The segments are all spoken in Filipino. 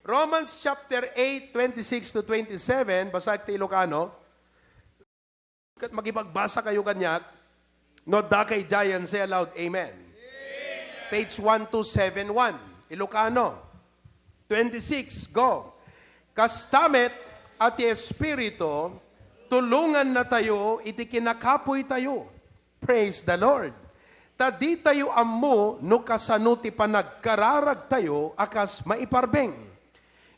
Romans chapter 8, 26 to 27, basag ti Ilocano. Kat magipagbasa kayo kanyak, no dakay giant say aloud, Amen. Page 1271, Ilocano. 26, go. Kastamet at Espiritu, tulungan na tayo, iti kinakapoy tayo. Praise the Lord. Tadi tayo ammo, no kasano ti panagkararag tayo, akas maiparbeng.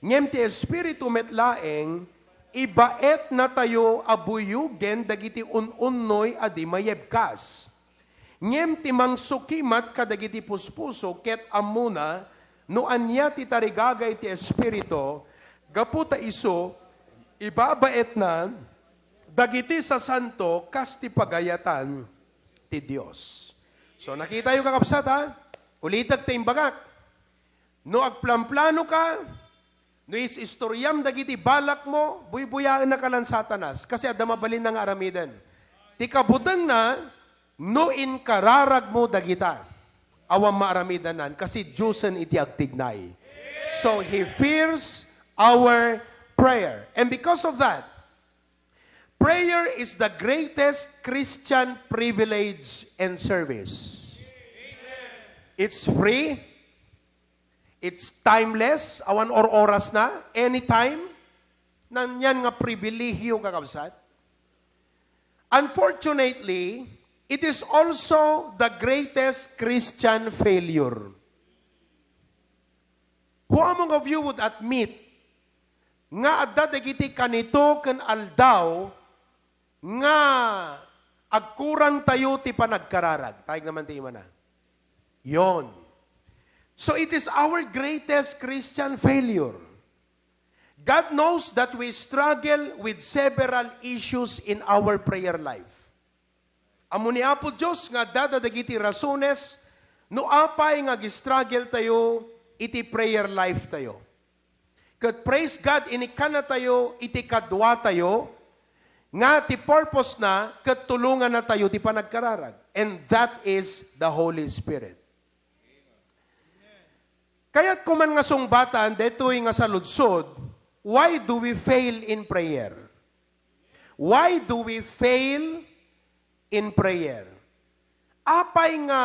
Ngem ti Espiritu metlaeng, ibaet na tayo abuyugen, dagiti ununnoy adi mayebkas. Ngem ti mangsukimat kadagiti puspuso, ket amuna, no anya ti tarigagay ti Espiritu, gaputa iso, ibabaet na, dagiti sa santo, kas ti pagayatan ti Dios. So nakita yung kakabsat ha? Ulitag ta imbagak. No agplamplano ka, no istoryam dagiti balak mo, buybuyaan na ka lang satanas, kasi adamabalin na nga aramidan. Ti kabutang na, no inkararag mo dagita. Awang maaramidanan, kasi Diyosen iti agtignay. So He fears our prayer. And because of that, prayer is the greatest Christian privilege and service. It's free. It's timeless. Awan or oras na. Anytime. Nanyan nga pribilehyo kakabsat. Unfortunately, it is also the greatest Christian failure. Who among of you would admit nga adda dagiti kanito ken aldaw nga agkurang tayo ti panagkararag. Tayag naman ti imana. Yon. So it is our greatest Christian failure. God knows that we struggle with several issues in our prayer life. Amo ni Apo Diyos nga dadadagiti rasones no apay nga gistruggle tayo iti prayer life tayo. Kat praise God inikana tayo iti kadwa tayo nga ti purpose na kat tulungan na tayo ti panagkararag. And that is the Holy Spirit. Kaya't kuman nga sungbatan detoy nga sa ludsod, why do we fail in prayer? Why do we fail in prayer? Apay nga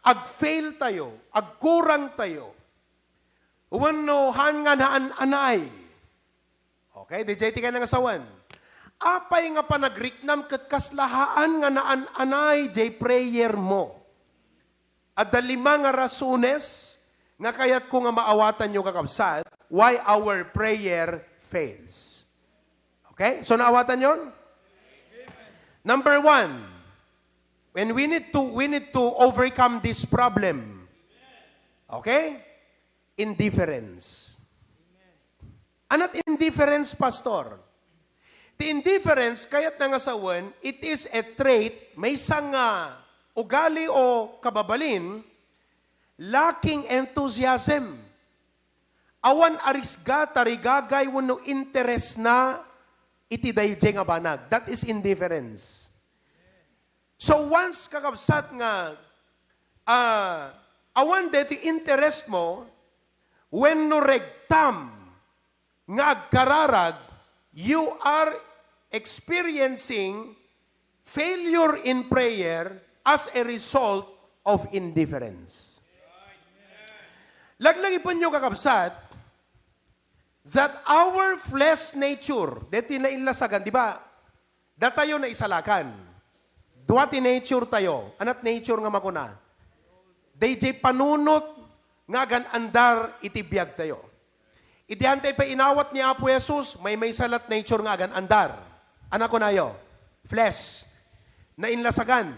ag-fail tayo, agkurang tayo. Uwano han nga naan-anay. Okay, DJ ti ka nga sawan. Apay nga panagriknam ket kaslahaan nga naan-anay jay prayer mo. Adda lima nga rasunes nga kayat ko nga maawatan nyo kakabsat, why our prayer fails. Okay? So naawatan yon? Number one, when we need to overcome this problem. Okay? Indifference. Anat indifference, pastor? The indifference, kayat na nga sawan, it is a trait, may isang ugali o kababalin, lacking enthusiasm. Awan arisga, tarigagay, wano interest na iti dayjay nga banag. That is indifference. So once kakabsat nga, awan deti interest mo, when no regtam nga agkararag, you are experiencing failure in prayer as a result of indifference. Laglagi po nyo kakabsat that our flesh nature, deti na inlasagan, di ba? Datayo na isalakan. Duwati nature tayo. Anat nature nga makuna. DJ panunot nga gan andar itibiyag tayo. Idihantay pa inawat ni Apo Jesus, may salat nature nga gan andar. Anak ko na yo, flesh, na inlasagan.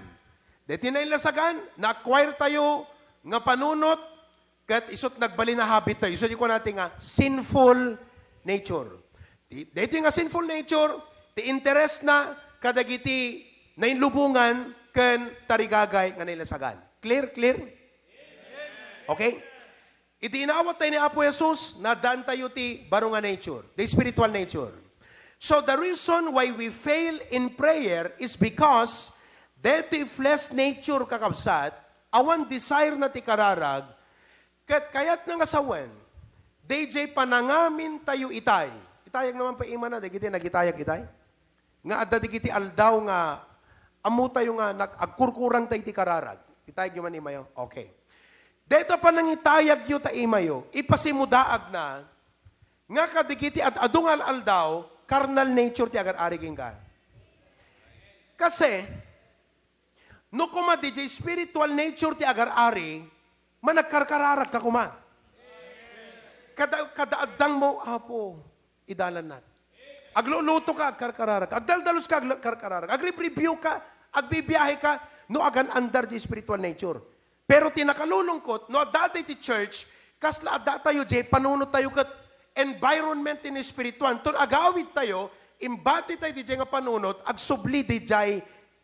Deti na inlasagan, na-acquire tayo nga panunot, kat isot nagbali na habit tayo. So di ko natin nga, sinful nature. Dito nga sinful nature, ti interest na kadagiti na inlubungan ken tarigagay nga nilasagan. Clear? Clear? Okay? Iti inaawat tayo ni Apo Jesus, nadaan tayo ti barunga nature, the spiritual nature. So the reason why we fail in prayer is because deti flesh nature kakabsat, awan desire na ti kararag, kayat nga asawan, DJ panangamin tayo itay. Itayag naman pa ima na, digiti nagitayag itay. Nga adda digiti aldaw nga, amu tayo nga, agkurkurang tayo ti kararag. Itayag yung man imayo? Okay. Dito pa nang itayag yu ta imayo, ipasimudaag na, nga kadigiti at adungal aldaw, carnal nature ti agar-ariging ka. Kasi, no kuma DJ spiritual nature ti agar-ari, managkarkararag ka kuma. Kadaagdang mo, apo, idalan nat. Agluluto ka, agkarkararag. Agdaldalos ka, agkarkararag. Agrib-review ka, agbibiyahe ka, no agan under the spiritual nature. Pero tinakalulungkot, no dati ti church, kasla adda tayo, panunod tayo kat environment in spiritual. Tun agawid tayo, imbati tayo di nga panunod, agsubli di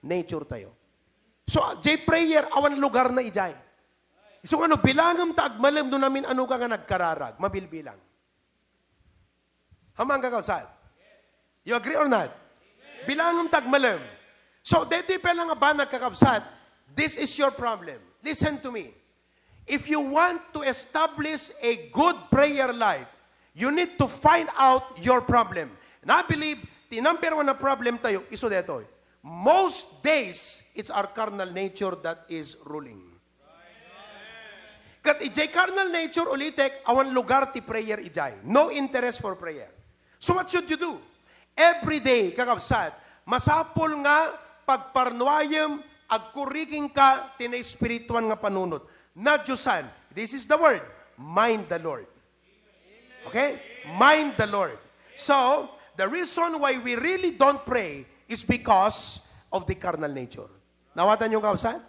nature tayo. So, prayer, awan lugar na ijay. So ano, bilangam taag malam doon namin ano ka nga nagkararag. Mabilbilang. Hamang kakawsad? You agree or not? Bilangam taag malam. So, dito pa lang ba nagkakabsat, this is your problem. Listen to me. If you want to establish a good prayer life, you need to find out your problem. And I believe, the number one na problem tayo, iso dito. Most days, it's our carnal nature that is ruling. Kat ijay carnal nature ulitek, awan lugar ti prayer ijay. No interest for prayer. So what should you do? Every day, kakabsat, masapol nga pagparnuayam, agkuriging ka, tina-spirituan nga panunod. Na Diyosan. This is the word. Mind the Lord. Okay? Mind the Lord. So, the reason why we really don't pray is because of the carnal nature. Nawatan yung kakabsat?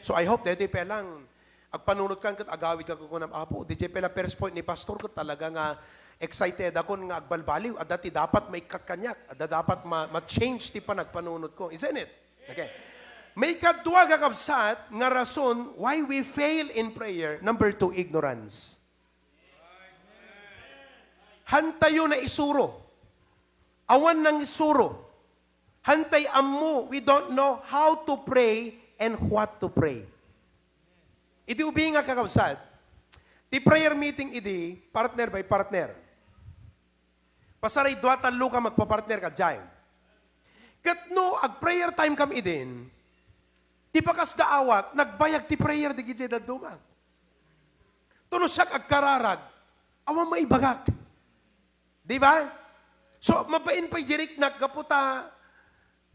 So I hope dito pa lang, agpanunod kang kat agawid ka kukunam apo. DJ pala first point ni pastor ko talaga nga excited ako nga agbalbaliw. Adati dapat may kakanyak. Dapat ma-change ti pa nagpanunod ko. Isn't it? Okay. May kadwa kakabsat nga rason why we fail in prayer. Number 2, ignorance. Hantayo na isuro. Awan ng isuro. Hantay amu. We don't know how to pray and what to pray. Idi ubi nga kakabsat, ti prayer meeting idi, partner by partner. Pasaray dua talo ka magpa-partner ka dyan. Kat no, ag-prayer time kam idin, ti pakas daawak, nagbayag ti prayer di gijay na dumang. Tunusak agkararag, awan maibagak. Di ba? So, mabain pa jirik nagkaputa,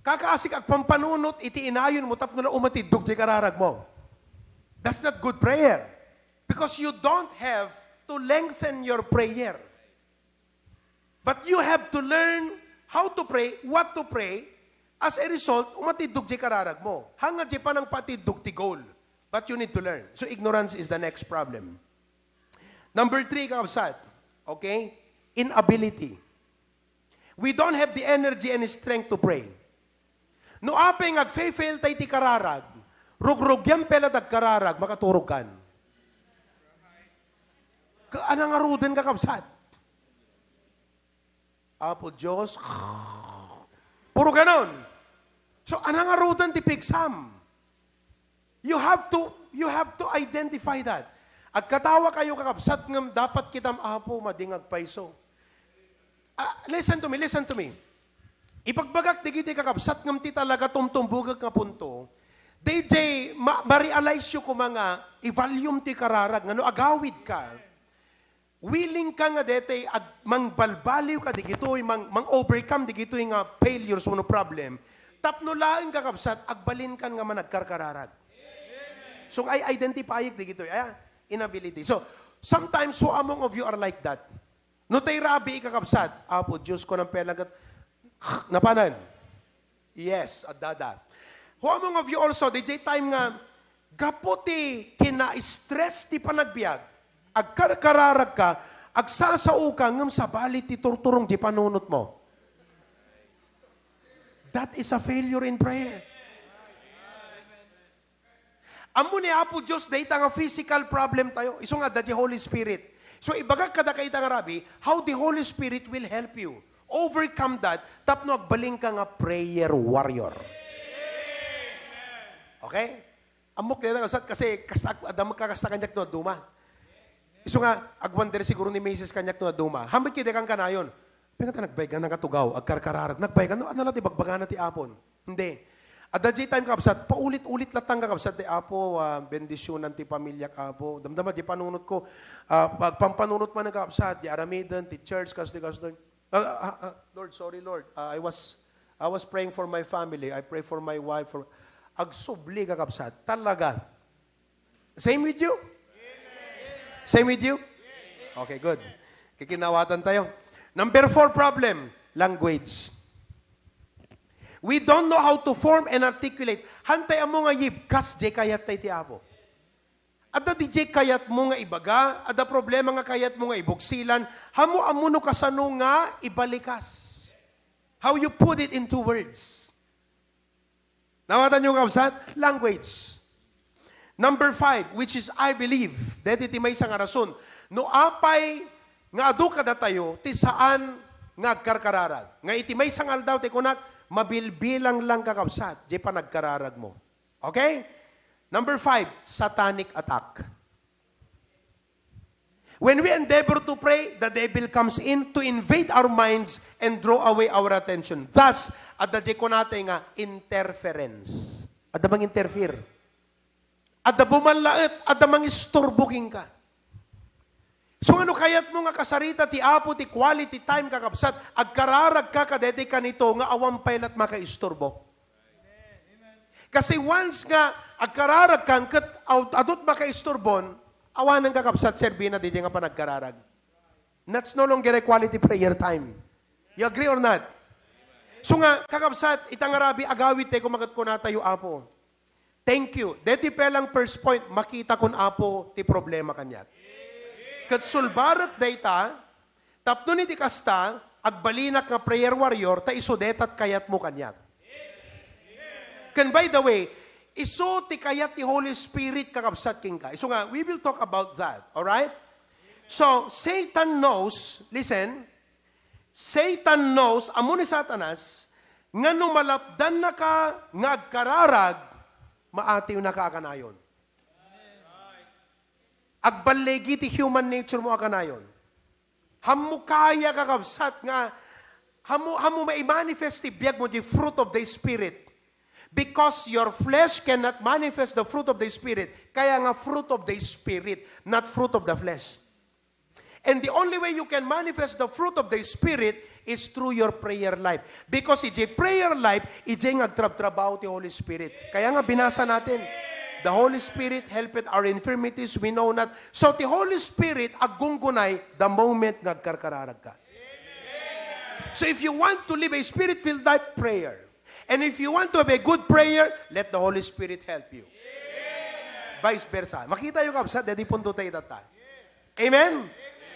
kakaasik agpampanunot, iti inayon mo, tapno na umatidog di kararag mo. That's not good prayer. Because you don't have to lengthen your prayer. But you have to learn how to pray, what to pray. As a result, umatidog di kararag mo. Hangad di pa ng patidog ti goal. But you need to learn. So ignorance is the next problem. Number 3, kakabsat. Okay? Inability. We don't have the energy and strength to pray. No apeng ag-fail tayo ti kararag, rugrugyan pela dagkararag, makaturog kan. Anang aruden kakabsat? Apo Diyos. Puro ganon. So, anang aruden ti pigsam? You have to identify that. At katawa kayo kakabsat ngam dapat kitam apo madingag paiso. Listen to me. Ipagbagak digiti kakabsat ngam ti talaga tumtumbugag nga punto, DJ, ma-realize ko mga i-volume ti kararag, nga no agawid ka, willing ka nga dete, mangbalbaliw ka, di gito'y, mang-overcome, di gito'y nga failures, no problem, tapno laing kakabsat, agbalin kan nga managkarkararag. So, I identify it, di gito'y, inability. So, sometimes, who among of you are like that? No tay rabi ikakabsat, apo, Diyos ko ng pelagat, napanan. Yes, adada. Who among of you also, DJ time nga, gaputi, kina-stress ti panagbiag, agkarkararag ka, agsasao ka, ngam sa balit ti turturong di panunot mo. That is a failure in prayer. Amo ni Apo Diyos, dahita nga physical problem tayo. Iso nga, the Holy Spirit. So, ibagag kada kaita nga rabi, how the Holy Spirit will help you overcome that, tapno agbaling ka nga prayer warrior. Okay? Amok nila kasi adam magkakasta kanyak no, duma. Iso nga, agwander siguro ni Mrs. kanyak no duma. Hambit kide kang kanayon. Pingat nagbay ka ng katugaw, agkarkararag. Nagbay ka, ano lang, bagbaga na ti apon. Hindi. At the time kapsat, paulit-ulit latang kapsat ti apo, bendisyonan ti pamilya kapo. Damdama, di panunot ko. Pagpampanunot man ng kapsat, di aramidan, ti church, kasdi. Lord, sorry Lord. I was praying for my family. I pray for my wife. Agsubli ka kapsat. Talaga. Same with you? Same with you? Okay, good. Kikinawatan tayo. Number 4 problem, language. We don't know how to form and articulate. Hantay mo nga yib, kas di kayat tayo ti apo. Ada di di kayat mo nga ibaga, ada problema nga kayat mo nga ibuksilan, hamo amuno kasano nga ibalikas. How you put it into words. Nawatan nyo kapsat? Language. Number 5, which is I believe, deti ti may nga rason, no apay nga adu kada tayo, ti saan nga karkararag. Nga iti may sangal daw, ti kunak, mabilbilang lang kakapsat, di pa nagkararag mo. Okay? Number 5, satanic attack. When we endeavor to pray, the devil comes in to invade our minds and draw away our attention. Thus, adda di ko natin nga interference. Adda mang interfere. Adda bumanlaet, adda mang istorbuking ka. So ano kayat mo nga kasarita ti apo ti quality time kakabsat, agkararag ka kadete ka nito nga awang pailat makaistorbo. Kasi once nga agkararag kang kat adot makaistorbon, awanan kakabsat serbina di nga pa nagkararag. That's no longer a quality prayer time. You agree or not? So nga kakabsat itang arabi agawit te kumagat ko na tayo apo. Thank you. Deti pelang first point makita kun apo ti problema kanyat. Kat sulbarat data, tapno ni ti kasta, agbalinak nga prayer warrior, ta isudetat kayat mo kanyat. Kan by the way, iso ti kayat ti Holy Spirit kakabsat king ka. So nga, we will talk about that. Alright? So, Satan knows, listen, Satan knows, amo ni Satanas, nga numalapdan na ka, nga agkararag, maatiw na ka akanayon. Agbalegi ti human nature mo akanayon. Hamu kaya kakabsat nga, hamu mai-manifest ti biyag mo the fruit of the Spirit. Because your flesh cannot manifest the fruit of the Spirit. Kaya nga fruit of the Spirit, not fruit of the flesh. And the only way you can manifest the fruit of the Spirit is through your prayer life. Because iti prayer life, iti nga agtrab-trabaho ti Holy Spirit. Kaya nga binasa natin, the Holy Spirit helpeth our infirmities, we know not. So the Holy Spirit agunggunay the moment nga agkarkararag ka. So if you want to live a Spirit-filled life, prayer. And if you want to have a good prayer, let the Holy Spirit help you. Vice versa. Makita yung kapsat, dadi punto tayo data. Amen?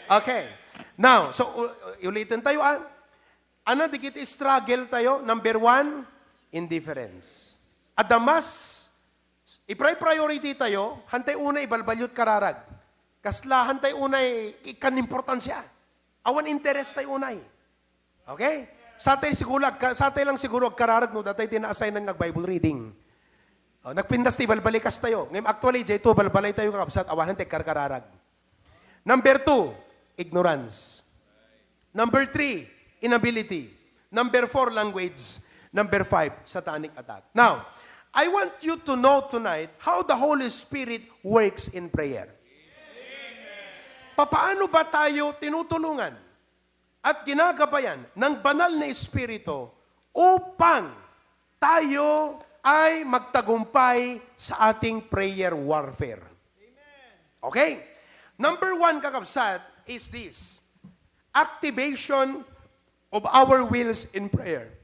Okay. Now, so ulitin tayo. Ano, dikit struggle tayo. Number 1, indifference. At the mas, i-priority tayo, hantay unay ibalbalyot kararag. Kasla, hantay unay ikan importansya. Awan interest tayo unay. Okay? Sa atay lang siguro kararag no, datay tina-assign ng Bible reading. Nagpindas ti balbalikas tayo. Ngayon actually, dito balbalay tayo kakabsat, awanan tayo kararag. Number 2, ignorance. Number 3, inability. Number 4, language. Number 5, satanic attack. Now, I want you to know tonight how the Holy Spirit works in prayer. Papaano ba tayo tinutulungan at ginagabayan ng banal na Espiritu upang tayo ay magtagumpay sa ating prayer warfare. Okay? Number 1, kakabsat, is this. Activation of our wills in prayer.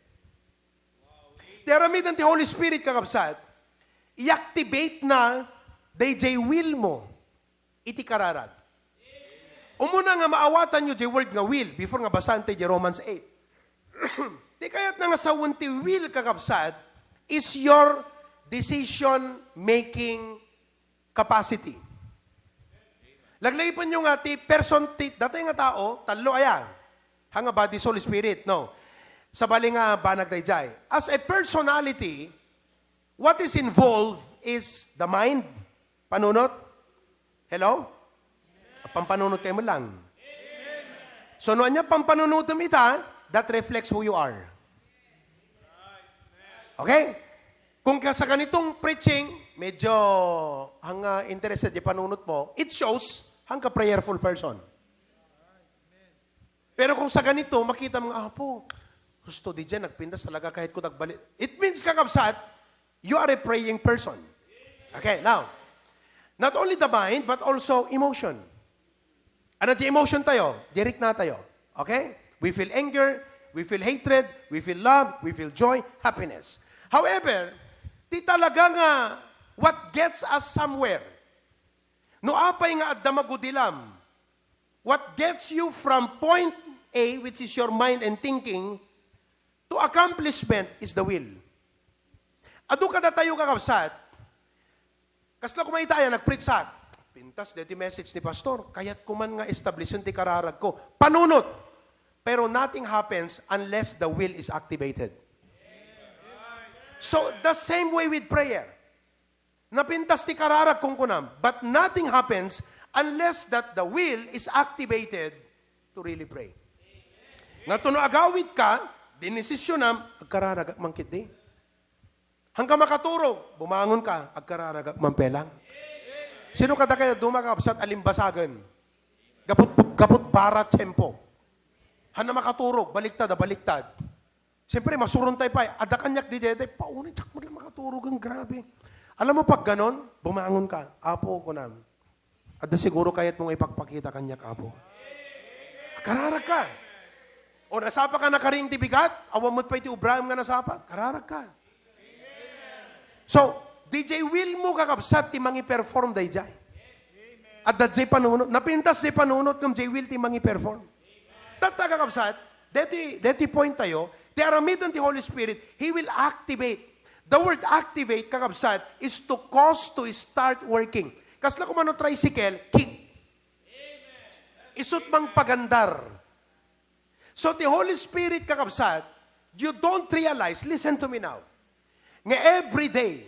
Tiaramitan ti Holy Spirit, kakabsat, i-activate na DJ will mo, iti kararag. Umuna nga maawatan nyo di word nga will, before nga basahan tayo di Romans 8. Di kaya't nga sa ti will kakabsat is your decision-making capacity. Laglaypan nyo nga ti person, datay nga tao, talo ayan. Hanga body, soul, spirit, no. Sa bali nga banag dayjay. As a personality, what is involved is the mind. Panunot? Hello? Pampanunot kayo mo lang. So, noon niya pampanunutom ita, that reflects who you are. Okay? Kung sa ganitong preaching, medyo hang interested yung panunot mo, it shows hang ka-prayerful person. Pero kung sa ganito, makita mo, po, gusto di dyan, nagpindas talaga kahit ko nagbalik. It means, kakabsat, you are a praying person. Okay, now, not only the mind, but also emotion. Ano di emotion tayo? Direct na tayo. Okay? We feel anger, we feel hatred, we feel love, we feel joy, happiness. However, di talaga nga what gets us somewhere. No apay nga adda magudilam. What gets you from point A, which is your mind and thinking, to accomplishment is the will. Adu kada tayo kakabsat, kasla kumaita yan, nag-preach sa, pintas, deti message ni pastor, kaya't kuman nga establishment ti kararag ko. Panunot! Pero nothing happens unless the will is activated. So, the same way with prayer. Napintas ti kararag kung kunam, but nothing happens unless that the will is activated to really pray. Nga tuno agawid ka, dinesisyon agkararag mangkit di. Hanggang makaturog, bumangon ka, agkararag mampelang. Sino kada kayo dumakapsat alimbasagan? Gapot barat tsempo. Hana makaturog, baliktad. Siyempre, masurun tayo pa. Ada kanyak di dede, paunin, tsak mo lang makaturog, ang grabe. Alam mo, pag ganon, bumangon ka. Apo ko na. Ada siguro kaya't mong ipagpakita kanyak, apo. Kararag ka. O nasapa ka na karing tibigat, awamot pa iti ubrahim nga nasapa, kararag ka. So, DJ will mo kakabsat ti mangi perform day jay. At that jay panunot, napintas jay panunot kung jay will ti mangi perform. Tata kakabsat, deti point tayo, ti aramitan ti Holy Spirit, He will activate. The word activate, kakabsat, is to cause to start working. Kasla kumano tricycle, kick. Isut mang pagandar. So the Holy Spirit, kakabsat, you don't realize, listen to me now, nga every day,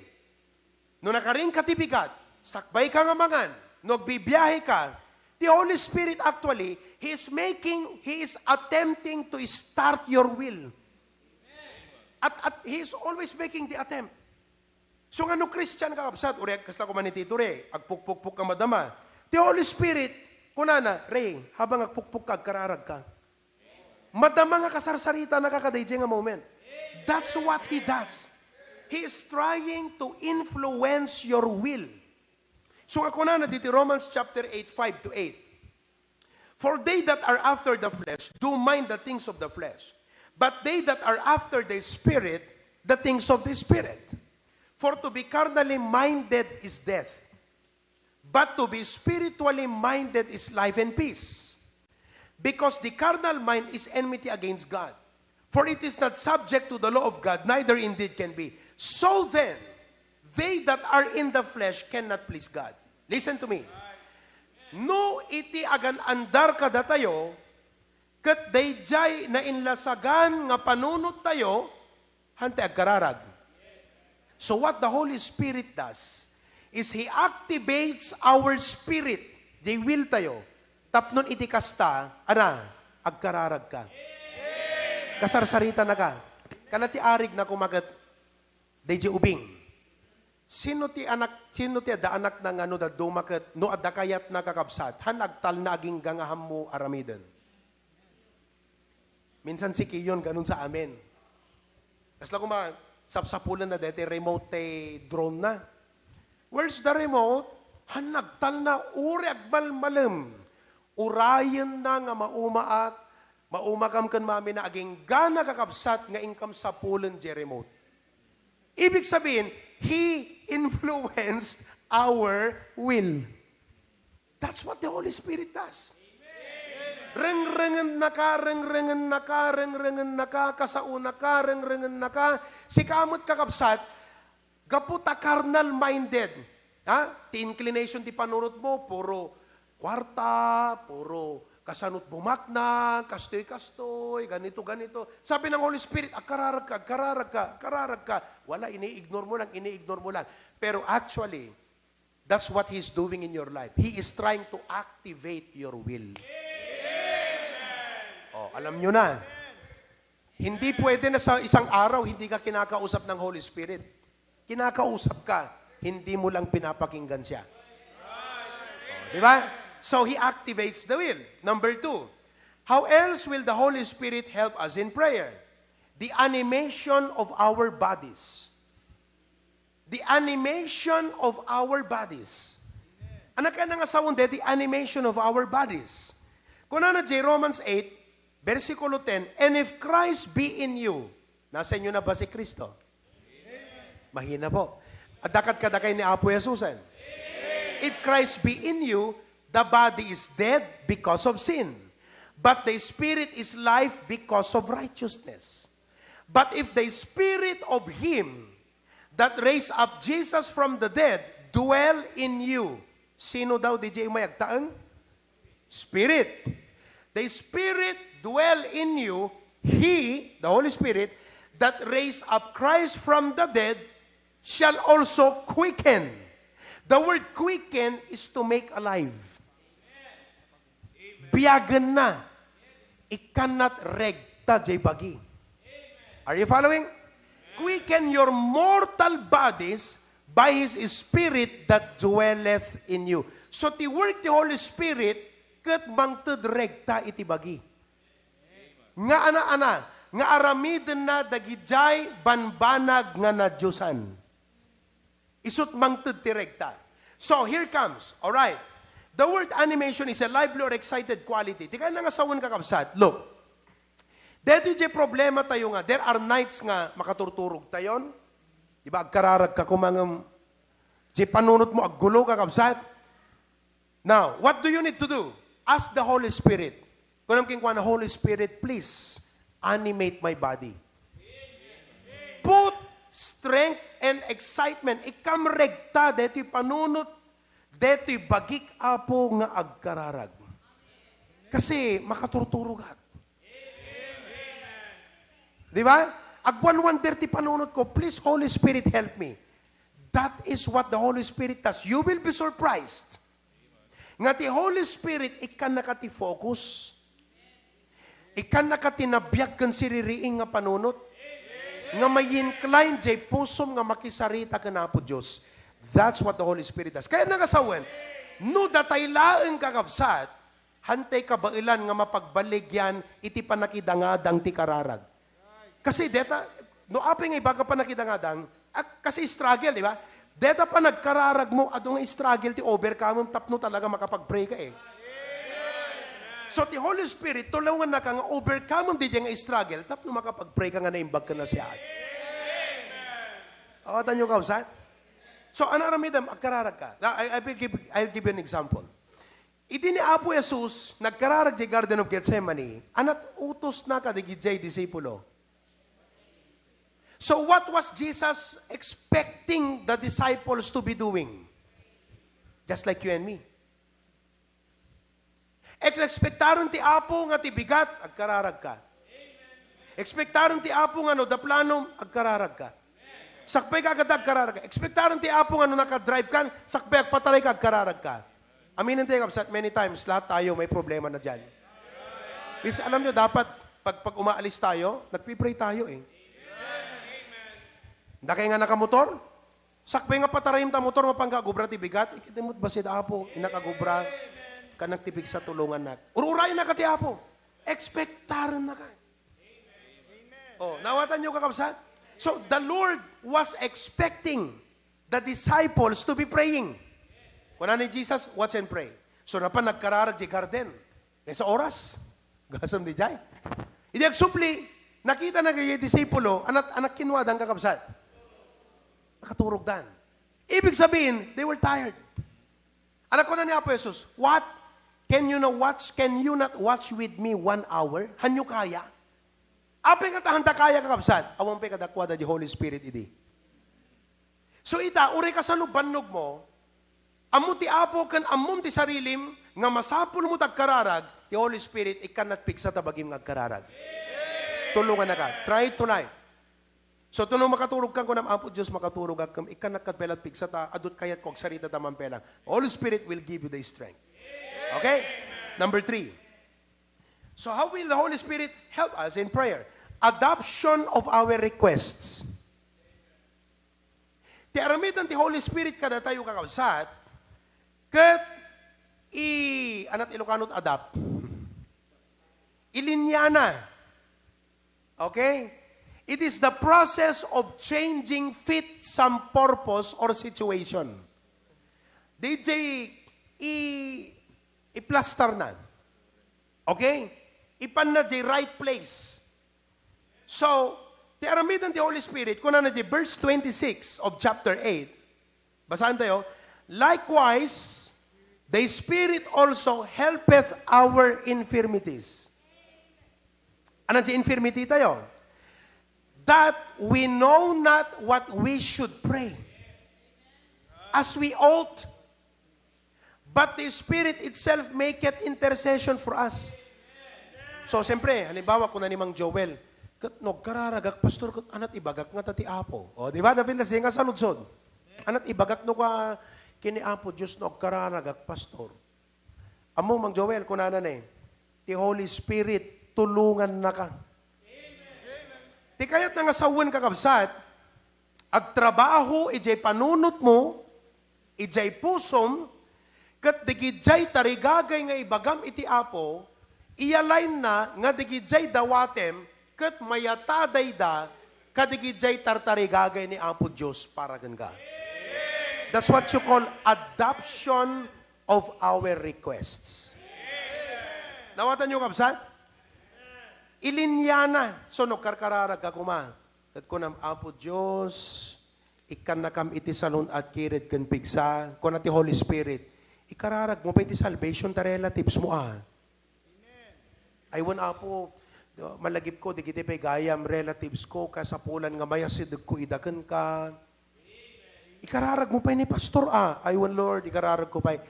no nakaring katibigat, sakbay ka nga mangan, no bibiyahe ka, the Holy Spirit actually, He is attempting to start your will. At He is always making the attempt. So nga no Christian kakabsat, urek, kasla ko manitito re, agpukpukpuk ka madama. The Holy Spirit, kunana, re, habang agpukpuk ka, kararag ka. Madama nga kasarsarita nakakadayjay nga moment. That's what He does. He is trying to influence your will. So ako na dito Romans chapter 8, 5 to 8. For they that are after the flesh do mind the things of the flesh, but they that are after the Spirit, the things of the Spirit. For to be carnally minded is death, but to be spiritually minded is life and peace. Because the carnal mind is enmity against God. For it is not subject to the law of God, neither indeed can be. So then, they that are in the flesh cannot please God. Listen to me. No iti agan andar kada tayo, ket dayjay na inlasagan nga panunot tayo, hante agkararag. So what the Holy Spirit does, is He activates our spirit, they will tayo, tapnon iti kasta, agkararag ka. Kasarsarita na ka. Kanati arig na kumagat, DJ ubing. Sino ti ada anak ng ano da dumaket, no adda kayat nakakabsat, hanagtal na aging gangaham mo aramiden. Minsan si Kiyon, ganun sa amin. Kasla kuma, sapsapulan na dete, remote drone na. Where's the remote? Hanagtal na uri agbalmalem. Urayan na nga maumakam kan mami na aging gana kakabsat nga income sa pulen je remote. Ibig sabihin, He influenced our will. That's what the Holy Spirit does. Reng-rengen naka, kasauna ka, reng-rengen naka, si kamot kakabsat, gaputa carnal-minded. Ti inclination ti panurot mo, puro kwarta, puro kasanot bumakna, kastoy, ganito. Sabi ng Holy Spirit, kararag ka. Wala, ini-ignore mo lang. Pero actually, That's what He's doing in your life. He is trying to activate your will. Oh, alam nyo na. Hindi pwede na sa isang araw, hindi ka kinakausap ng Holy Spirit. Kinakausap ka, hindi mo lang pinapakinggan siya. Oh, di ba? So, He activates the will. Number 2, how else will the Holy Spirit help us in prayer? The animation of our bodies. The animation of our bodies. Anak ka na nga sa wunde, the animation of our bodies. Kung na Romans 8, versikulo 10, and if Christ be in you, nasa inyo na ba si Kristo? Mahina po. At dakat kadakay ni Apo Jesusan. If Christ be in you, the body is dead because of sin. But the spirit is life because of righteousness. But if the spirit of Him that raised up Jesus from the dead dwell in you. Sino daw DJ mayagtaang? Spirit. The Spirit dwell in you. He, the Holy Spirit, that raised up Christ from the dead shall also quicken. The word quicken is to make alive. Biyagan na. Ikanat regta jay bagi. Are you following? Quicken your mortal bodies by His Spirit that dwelleth in you. So, ti work the Holy Spirit, kat bangtad regta iti bagi. Nga ana-ana, nga aramiden na dagijay banbanag nga na Diyosan. Isut mangtad ti regta. So, here comes. Alright. The word animation is a lively or excited quality. Di ka na nga sawan kakabsat. Look. Dito yung problema tayo nga. There are nights nga makaturturog tayon. Diba, agkararag ka kumangam. Di panunot mo, aggulo ka kabsat. Now, what do you need to do? Ask the Holy Spirit. Kung naman kingkuan na, Holy Spirit, please, animate my body. Put strength and excitement. Ikam regta, dito yung panunot. Dito yung bagik apo nga agkararag. Kasi makaturturog ka. Di ba? Agwan-wan dirty panunod ko, please, Holy Spirit, help me. That is what the Holy Spirit does. You will be surprised. Nga ti Holy Spirit, ikan nakati-focus. Ikan nakatinabiyag kan siririing nga panunod. Nga may incline jay pusom nga makisarita ka na po Diyos. That's what the Holy Spirit does. Kaya nagasawan, no datay laeng kakabsat, hantay kabailan nga mapagbaligyan, iti panakidangadang ti kararag. Kasi deta, no aping iba ka pa nakidangadang, kasi struggle, di ba? Deta pa nagkararag mo, adong struggle, ti overcome, tapno talaga makapag-pray ka eh. So, ti Holy Spirit, tulungan na ka nga overcome, di dyan nga struggle, tapno makapag-pray ka nga na imbag ka na siya. Awatan nyo kausan? So, ano aramidam, agkararag ka. I'll give you an example. Iti ni Apo Jesus, nagkararag di Garden of Gethsemane, anat utos na ka di gijay disipulo. So what was Jesus expecting the disciples to be doing? Just like you and me. Expectaron ti Apo nga ti bigat, agkararag ka. Expectaron ti Apo nga no, da plano, agkararag ka. Sakbay ka agad agkararag ka. Expectaron ti Apo nga no, nakadrive ka, sakbay agpataray ka, agkararag ka. Aminin tayo kapsat, many times, lahat tayo may problema na dyan. It's, alam nyo, dapat, pag umaalis tayo, nagpipray tayo eh. Dakay nga nakamotor, sakbay nga patarayim ta motor, mapanggagubra ti bigat, ikitimot ba si Apo, inakagubra, ka nagtipig sa tulungan na. Ururayin na ka ti Apo. Expectaran na ka. Oh, nawatan nyo kakabsat? So, the Lord was expecting the disciples to be praying. Kung ni Jesus, watch and pray. So, napan nagkararag di garden. Sa oras. Gasam di jay. Hindi agsupli, nakita na kay disipulo, anak kinwadang kakabsat. Nakaturog dan. Ibig sabihin, they were tired. Anak ko na ni Apo Jesus, what? Can you not watch with me 1 hour? Hanyo kaya? Apay katahanda kaya kakabsat, awang pe kadakwada di Holy Spirit idi. So ita, uri ka sa lubannog mo, amo ti Apo kan amom ti sarilim, nga masapul mo tagkararag, the Holy Spirit, ikanat piksa tabagim ngagkararag. Tulungan na ka. Try tonight. So, tunong makaturog kang kunam Apo Diyos, makaturog kang ikan nakadbelat pigsata, adut kayat kong sarita tamang pelang. Holy Spirit will give you the strength. Okay? Number 3. So, how will the Holy Spirit help us in prayer? Adoption of our requests. Ti aramitan ti Holy Spirit kada tayo kakabsat, ket anat Ilocanot adapt. Ilinyana. Okay? It is the process of changing fit some purpose or situation. DJ, i-plaster na. Okay? Ipan na di right place. So, ti aramitan ti Holy Spirit, kung na di verse 26 of chapter 8, basahan tayo, likewise, the Spirit also helpeth our infirmities. Ano si infirmity tayo? That we know not what we should pray as we ought, but the Spirit itself maketh intercession for us. So, siyempre, halimbawa, kung na ni Mang Joel, kat kararagak, pastor, kat anat ibagak nga tati Apo. O, di ba? Napindas nga sa ludsod. Anat ibagak no ka kini Apo, Diyos kararagak, pastor. Amo, Mang Joel, kung na ti Holy Spirit, tulungan na ka. Ti kayat nga sawan kakabsat, agtrabaho, ijay panunot mo, ijay pusom, kat digijay tarigagay nga ibagam iti Apo, iyalain na nga digijay dawatem, kat mayataday da, kadigijay tartarigagay ni Apo Diyos para ganga. That's what you call adoption of our requests. Nawatan nyo kabsat? Ilinyana. So, no, karkararag ka kuma. At kunam, Apo Diyos, ikan nakam iti salon at kirit kan pigsa. Kung ti Holy Spirit, ikararag mo pa iti salvation ta relatives mo Aywan, Apo, malagip ko, digiti pa'y gayam relatives ko, kasapulan nga mayasid ko idakan ka. Ikararag mo pa ni Pastor Aywan, Lord, ikararag ko pa.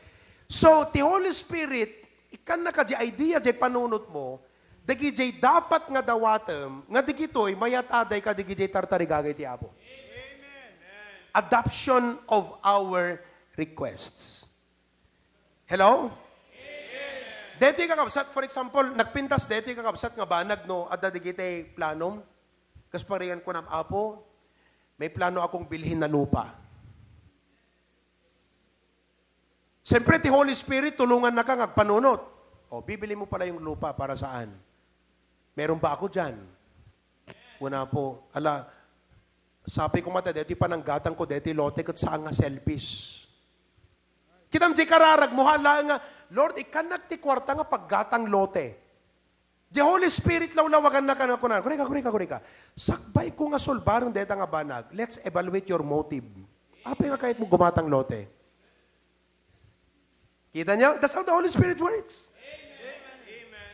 So, ti Holy Spirit, ikan naka di idea di panunot mo, dagijay dapat nga dawatem, nga digitoy mayat aday ka digijay tartarigagay ti Apo. Adoption of our requests. Hello? Deti kakabsat, for example, nagpintas deti kakabsat nga banag no, adda digitay planom. Kas pariyan ko ng Apo, may plano akong bilhin na lupa. Siyempre, ti Holy Spirit, tulungan na ka ngagpanunot. O, bibili mo pala yung lupa para saan? Meron ba ako dyan? Una po, sabi ko mata, deti pananggatang ko, deti lote, kat saan nga selfish. Kitam di kararag mo, hala nga, Lord, ikanak ti kwarta nga paggatang lote. The Holy Spirit lawagan na ka na kunan. Kurika. Sakbay ko nga solbarong deta nga banag. Let's evaluate your motive. Apa nga kahit mo gumatang lote? Kita niyo? That's how the Holy Spirit works.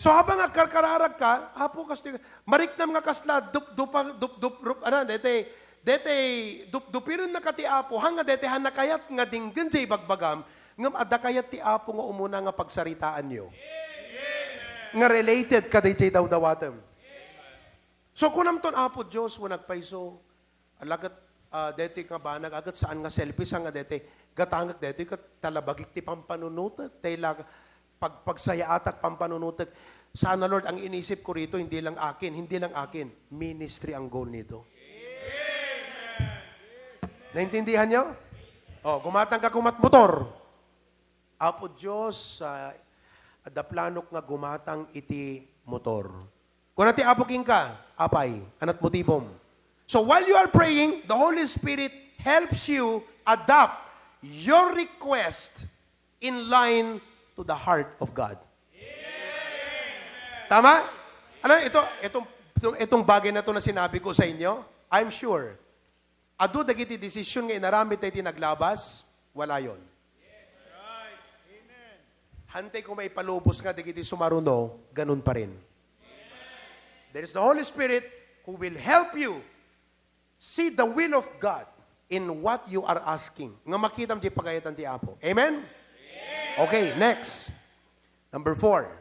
So habang karkararag ka, Apo kasi mariknam nga kasla dupiron na ka ti Apo hanga dete hanakayat nga dinggan jay bagbagam ngam adda kayat ti Apo nga umuna nga pagsaritaan niyo. Nga related ka di jay dawatem. So kunam ton Apo Dios wo nagpaiso alagat dete ka banag agat saan nga selfish nga dete gatangak dete ka talabagik ti pampanunutet tay lag pagsaya atak pampanunutek. Sana Lord, ang inisip ko rito, hindi lang akin. Ministry ang goal nito. Naintindihan nyo? Gumatang ka kumat motor. Apo Diyos, ada planok nga gumatang iti motor. Kung nati Apo king ka, apay, anat motibom. So while you are praying, the Holy Spirit helps you adopt your request in line to the heart of God. Tama? Ano, itong bagay na to na sinabi ko sa inyo, I'm sure, adu dagiti desisyon nga inaramit tayo tinaglabas, wala yon. Hantay kung may palubos nga dagiti sumaruno, ganun pa rin. There is the Holy Spirit who will help you see the will of God in what you are asking. Nga makita mo di pagayatan ti Apo. Amen? Okay, next. Number 4.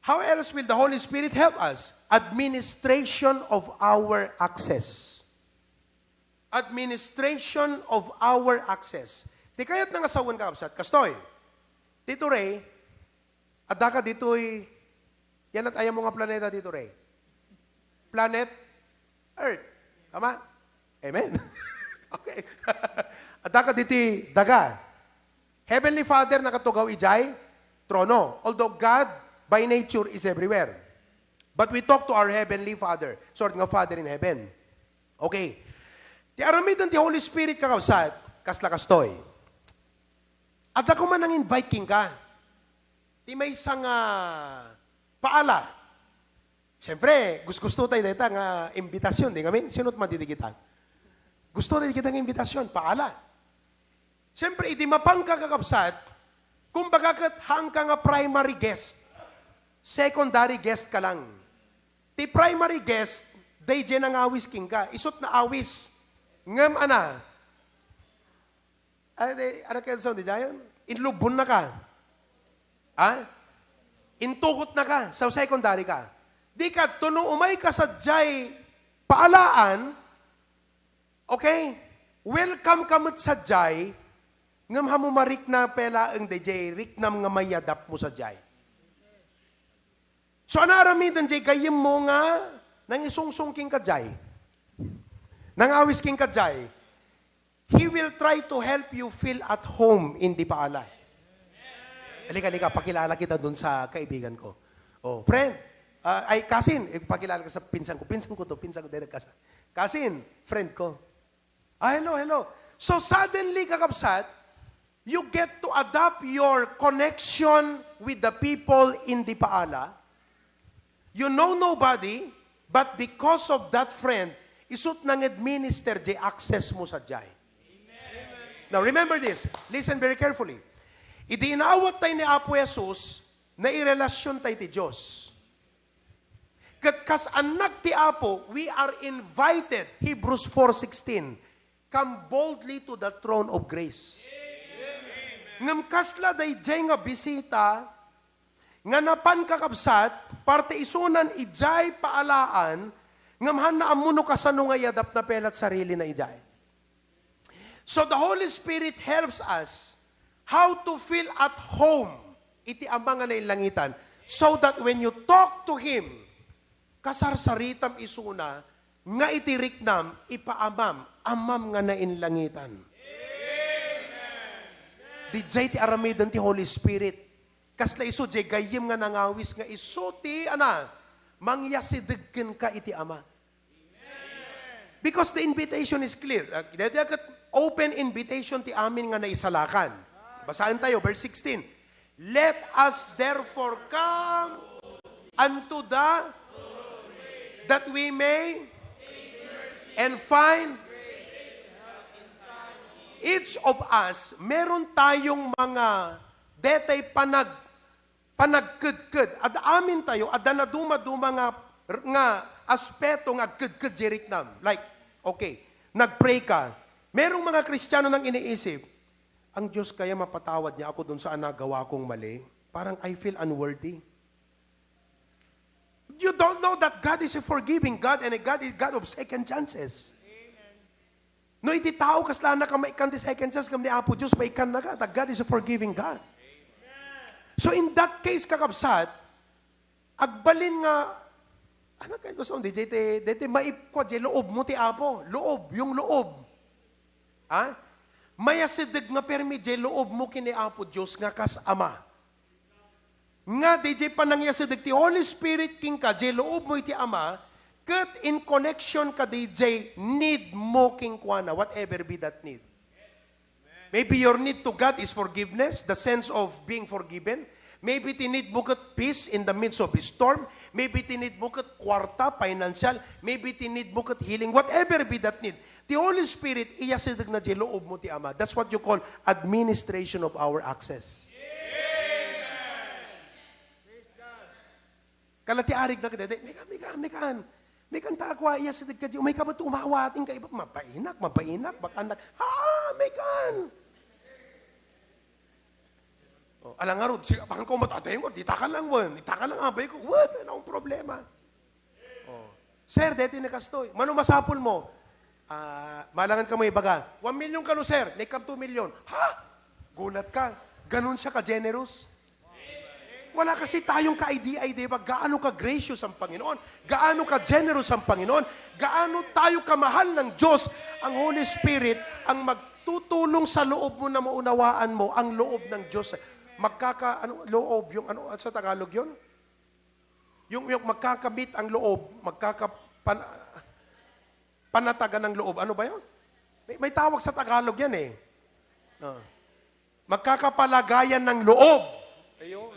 How else will the Holy Spirit help us? Administration of our access. Administration of our access. Di kaya't nangasawan ka, kapsat. Kastoy, Tito Ray, adda ka dito'y, yan at ayaw mga planeta, Tito Ray. Planet Earth. Tama? Amen. Okay. Adda ka dito'y daga. Heavenly Father nakatugaw ijay, trono. Although God, by nature, is everywhere. But we talk to our Heavenly Father. Sort nga Father in heaven. Okay. Ti aramidan ti Holy Spirit kakabsat, kasla kastoy. At ako man ang invite king ka. Ti may isang paala. Siyempre, gusto tayo dito nga imbitasyon. Di kami, sinot madidigitan. Gusto tayo kita ng imbitasyon, paala. Siyempre, iti mapang kakakabsat, kung bagakat hang ka nga primary guest, secondary guest ka lang. Ti primary guest, day dyan ang awis king ka. Isot na awis. Ngam ana. Ano kaya sa di dyan? Inlubon na ka. Intukot na ka. Sa secondary ka. Di ka, tuno umay ka sa jay paalaan, okay? Welcome kamot sa jay, ngam hamumarik na pela ang DJ, rik nam nga mayadap mo sa jay. So, anaramidan jay, gayim mo nga, nang isungsung king ka jay. Nang awis king ka jay. He will try to help you feel at home in di paala. Halika, pakilala kita dun sa kaibigan ko. Oh, friend, Kasin, pakilala ka sa pinsan ko. Pinsan ko, direct ka sa. Kasin, friend ko. Hello. So, suddenly, kakabsat, you get to adapt your connection with the people in the paala. You know nobody, but because of that friend, isut nang administer di access mo sa jay. Now remember this, listen very carefully. Idinawat tayo ni Apo Jesus na irelasyon tayo ti Diyos. Kas anak ti Apo, we are invited, Hebrews 4:16, come boldly to the throne of grace. Ngam kasla day jay nga bisita, nga napan kakabsat, parte isunan ijay paalaan, ngamhan na amuno kasano nga yadap na pelat sarili na ijay. So the Holy Spirit helps us how to feel at home, iti amang nga nailangitan, so that when you talk to Him, kasarsaritam isuna, nga itiriknam, ipaamam, amam nga nainlangitan. Di jay ti aramidan ti Holy Spirit. Kasla iso, jay gayim nga nangawis nga iso ti, mangyasidagkin ka iti ama. Because the invitation is clear. Open invitation ti amin nga naisalakan. Basahin tayo, verse 16. Let us therefore come unto that we may and find each of us, meron tayong mga detay panagkudkud. At amin tayo, at na duma-duma nga aspeto nga kudkud jeriknam. Like, okay, nagpray ka. Merong mga Kristiyano nang iniisip, ang Diyos kaya mapatawad niya ako dun sa nagawa kong mali? Parang I feel unworthy. You don't know that God is a forgiving God and God is God of second chances. No, iti tao kasla na ka maikan di second chance kam ni Apo Diyos, maikan na ka. God is a forgiving God. So in that case, kakabsat, agbalin nga, ano kayo gusto? Dito maipko, di loob mo ti Apo. Loob, yung loob. Mayasidig nga permi, di loob mo kini Apo Diyos nga kas Ama. Nga, di panangyasidig ti Holy Spirit king ka, di loob mo iti Ama, kat in connection ka DJ, need mo king kuana, whatever be that need. Maybe your need to God is forgiveness, the sense of being forgiven. Maybe tinid mo kat peace in the midst of a storm. Maybe tinid mo kat kwarta, financial. Maybe tinid mo kat healing, whatever be that need. The Holy Spirit, iyasidag na di loob mo ti Ama. That's what you call administration of our access. Kalati arig na kadede, mekan. May kanta ako, iya sa dagkad, may kabat umawating ka, iba, mapainak, bakanak, may kan. Alang nga ron, baka ko matatay ko, ditakan lang wan, ditakan lang abay ko, wan, ano ang problema? Sir, dito na kastoy. Mano masapol mo? Malangan ka mo ibaga. 1 million ka no, sir. Nakam 2 million. Ha? Gulat ka. Ganun siya ka-generous. Wala kasi tayong ka-idea, ba? Gaano ka-gracious ang Panginoon? Gaano ka-generous ang Panginoon? Gaano tayo kamahal ng Diyos? Ang Holy Spirit ang magtutulong sa loob mo na maunawaan mo ang loob ng Diyos. Loob, yung sa Tagalog yun? Yung magkakamit ang loob, panatagan ng loob. Ano ba yun? May tawag sa Tagalog yan eh. Magkakapalagayan ng loob. Ayun.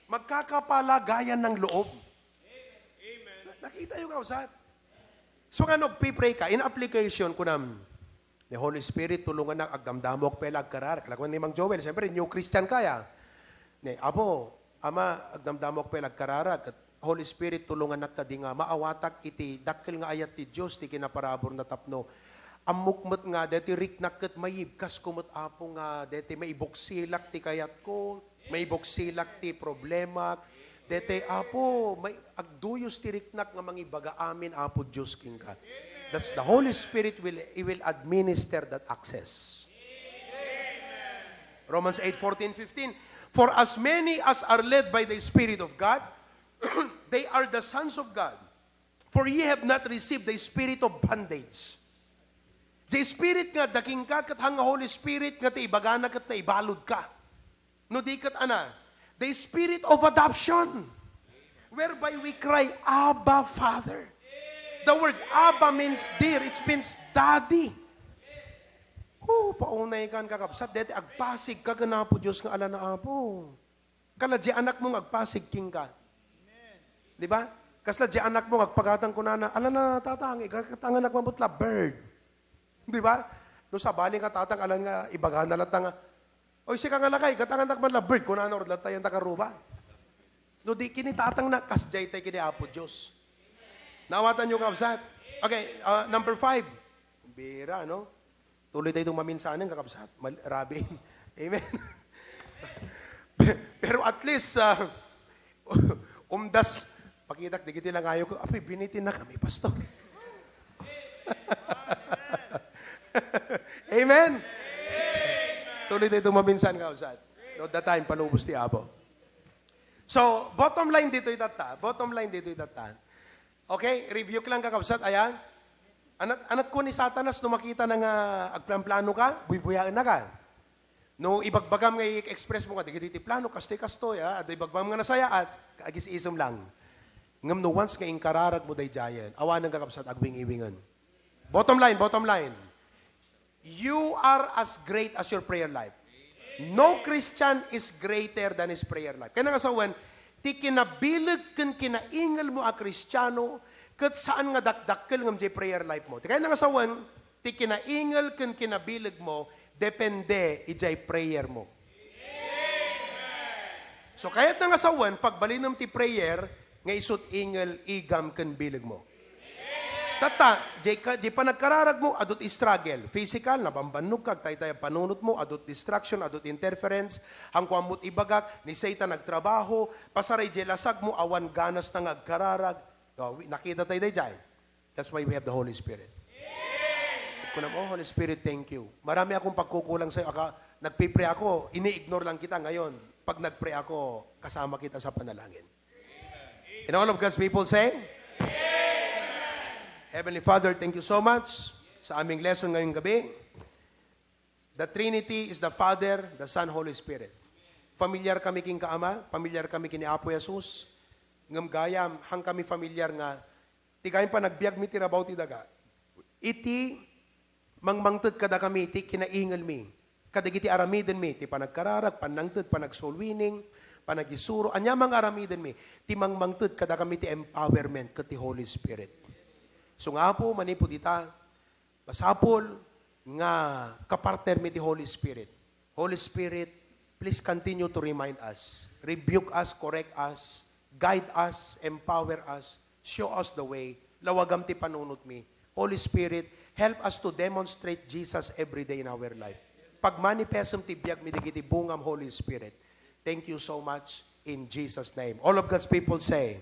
Magkakapalagayan ng loob. Nakita yung kausat. So nga nagpipray ka, in application ko na, the Holy Spirit, tulungan na agdamdamok pelag karar. Kalagwan ni Mang Joel, siyempre, new Christian kaya. Apo, Ama, agdamdamok pelag karara. Holy Spirit, tulungan na ka di nga, maawatak iti, dakil nga ayat ti Diyos, ti kinaparabor na tapno. Amukmat nga, deti riknak kat mayibkas kumot apo nga, deti maiboksilak ti kayat ko, maiboksilak ti problema, deti apo, may agduyos ti riknak nga mangibaga amin apo Diyos king ka. That's the Holy Spirit will administer that access. Romans 8:14-15. For as many as are led by the Spirit of God, they are the sons of God. For ye have not received the spirit of bondage. The Spirit nga, daking ka, kat hang Holy Spirit nga, taibagana kat naibalod ka. No di kat ana. The Spirit of adoption, whereby we cry, Abba, Father. The word Abba means dear. It means daddy. Paunay kan kakapsat. Deti agpasig ka po Diyos nga ala na apo. Kala di anak mong agpasig king ka. Di ba? Kasla di anak mong agpagatang kunana, ala na tatang, ikatang anak mabutla, bird. Di ba? No sa baling ka tatang, ala nga, ibaga na latang, oy, si kang alakay, katang anak man la bird, kunana or latay ang takaruba. No di kinitatang na, kasjay tayo kini apo Diyos. Nawatan nyo kapsat. Okay, number 5. Bira, no? Tuloy tayo itong maminsanin, kakabsat. Rabi. Amen. Pero at least, umdas, pakitak, digiti lang ayaw ko, apoy, binitin na kami, pastor. Amen. Tuloy tayo itong maminsan, kakabsat. No, that time, palubos ti Apo. So, bottom line dito itata. Okay, review ko lang, kakabsat. Ayan. Anat ko ni Satanas, no makita na nga agplan-plano ka, buyaan na ka. No ibagbagam nga i-express mo ka, digiti plano, kastoy, at ibagbagam nga nasaya, at agis-isom lang. Ngam no once nga inkararag mo day giant, awan ng kakapsat agwing-iwingan. Bottom line, you are as great as your prayer life. No Christian is greater than his prayer life. Kaya nga sawan, ti kinabilag kan kinaingal mo a Kristiyano, kat saan nga dakdakkel ngam jay prayer life mo. Kaya nga sawan, ti kinaingal kan kinabilag mo, depende ijay prayer mo. So kaya't nga sawan, pagbalinam ti prayer, nga isut ingal igam kan bilag mo. Tata, di pa nagkararag mo, adot struggle. Physical, nabambannog kag, tay panunot mo, adot distraction, adot interference, ang kuamot ibagak, ni Satan nagtrabaho, pasaray jelasag mo, awan ganas na ngagkararag. Nakita tayo dyan. That's why we have the Holy Spirit. Kunam, Holy Spirit, thank you. Marami akong pagkukulang sa'yo. Nagpipray ako, ini-ignore lang kita ngayon. Pag nagpray ako, kasama kita sa panalangin. And all of God's people say, Heavenly Father, thank you so much sa aming lesson ngayong gabi. The Trinity is the Father, the Son, Holy Spirit. Familiar kami king Kaama, familiar kami kini Apo Jesus. Ngam gayam, hang kami familiar nga, tigayin pa nagbiag mi tirabaw ti daga. Iti, mangmangtod kada kami, ti kinaingal mi. Kadagiti aramiden mi, ti panagkararag, panangtod, panagsoul winning, panagisuro, anya mga aramiden mi, ti mangmangtod kada kami ti empowerment, kat ti Holy Spirit. So nga po, manipo dita, masapol, nga kapartner mi ti Holy Spirit. Holy Spirit, please continue to remind us, rebuke us, correct us, guide us, empower us, show us the way, lawagam ti panunot mi. Holy Spirit, help us to demonstrate Jesus every day in our life. pagmanifestum ti biag mi digiti bungam Holy Spirit. Thank you so much in Jesus' name. All of God's people say,